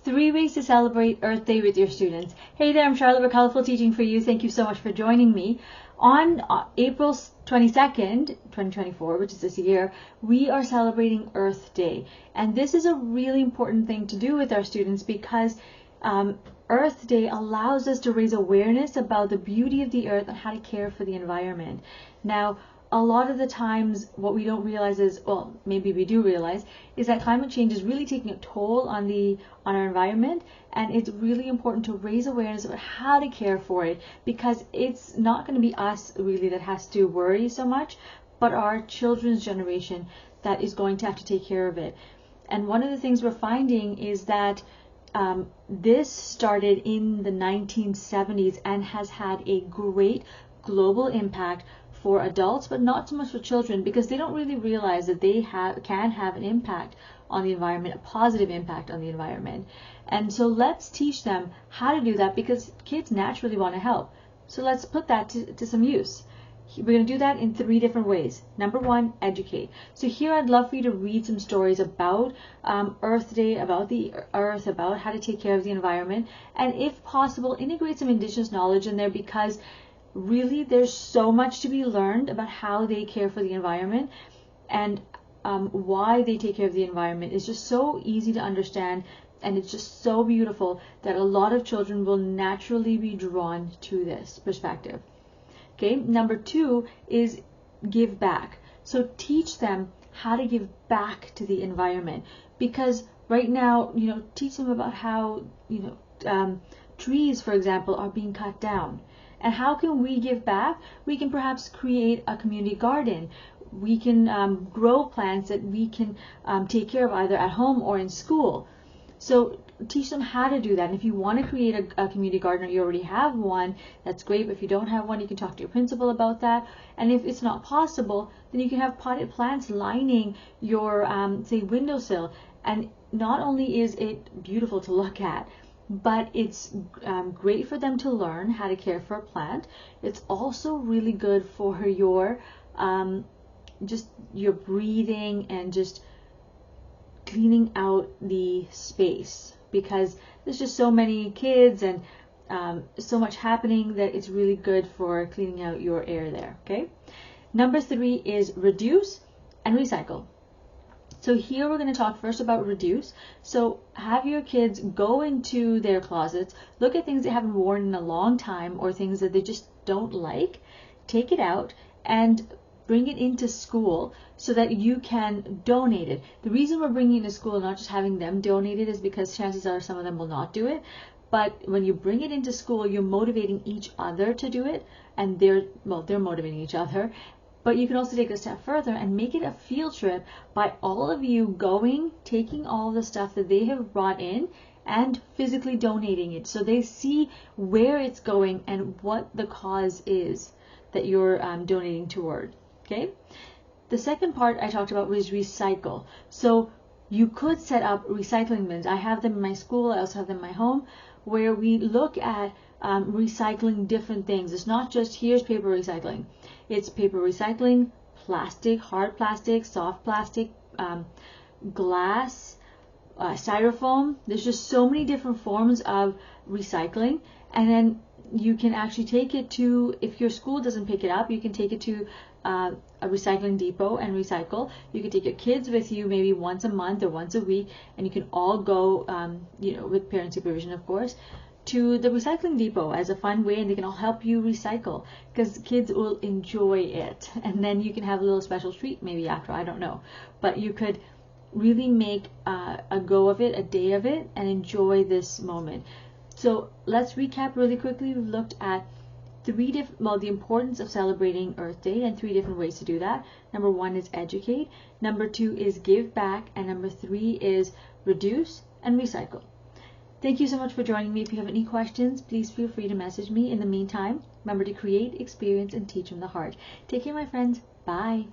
3 ways to celebrate Earth Day with your students. Hey there, I'm Charlotte with Colorful Teaching for You. Thank you so much for joining me. On April 22nd, 2024, which is this year, we are celebrating Earth Day. And this is a really important thing to do with our students because Earth Day allows us to raise awareness about the beauty of the earth and how to care for the environment. Now, a lot of the times what we don't realize is, well, maybe we do realize, is that climate change is really taking a toll on our environment, and it's really important to raise awareness about how to care for it, because it's not going to be us really that has to worry so much, but our children's generation that is going to have to take care of it. And one of the things we're finding is that this started in the 1970s and has had a great global impact for adults, but not so much for children, because they don't really realize that they can have an impact on the environment, a positive impact on the environment. And so let's teach them how to do that, because kids naturally want to help. So let's put that to some use. We're going to do that in 3 different ways. Number 1, educate. So here I'd love for you to read some stories about Earth Day, about the earth, about how to take care of the environment, and if possible, integrate some Indigenous knowledge in there, because really there's so much to be learned about how they care for the environment, and why they take care of the environment is just so easy to understand, and it's just so beautiful that a lot of children will naturally be drawn to this perspective. Okay, number 2 is give back. So teach them how to give back to the environment, because right now, teach them about how, trees, for example, are being cut down. And how can we give back? We can perhaps create a community garden. We can grow plants that we can take care of either at home or in school. So teach them how to do that. And if you want to create a community garden, or you already have one, that's great. But if you don't have one, you can talk to your principal about that. And if it's not possible, then you can have potted plants lining your, say, windowsill. And not only is it beautiful to look at, but it's great for them to learn how to care for a plant. It's also really good for your just your breathing and just cleaning out the space, because there's just so many kids and so much happening that it's really good for cleaning out your air there. Okay. Number 3 is reduce and recycle. So here we're going to talk first about reduce. So have your kids go into their closets, look at things they haven't worn in a long time or things that they just don't like, take it out and bring it into school so that you can donate it. The reason we're bringing it to school, not just having them donate it, is because chances are some of them will not do it. But when you bring it into school, you're motivating each other to do it, and they're motivating each other. But you can also take it a step further and make it a field trip by all of you going, taking all the stuff that they have brought in and physically donating it, so they see where it's going and what the cause is that you're donating toward. Okay. The second part I talked about was recycle. So you could set up recycling bins. I have them in my school. I also have them in my home, where we look at recycling different things. It's not just here's paper recycling. It's paper recycling, plastic, hard plastic, soft plastic, glass, styrofoam. There's just so many different forms of recycling. And then you can actually take it to, if your school doesn't pick it up, you can take it to a recycling depot and recycle. You can take your kids with you maybe once a month or once a week, and you can all go, with parent supervision, of course, to the recycling depot as a fun way, and they can all help you recycle, because kids will enjoy it. And then you can have a little special treat maybe after, I don't know. But you could really make a go of it, a day of it, and enjoy this moment. So let's recap really quickly. We've looked at the importance of celebrating Earth Day and 3 different ways to do that. Number 1 is educate. Number 2 is give back. And number 3 is reduce and recycle. Thank you so much for joining me. If you have any questions, please feel free to message me. In the meantime, remember to create, experience, and teach from the heart. Take care, my friends. Bye.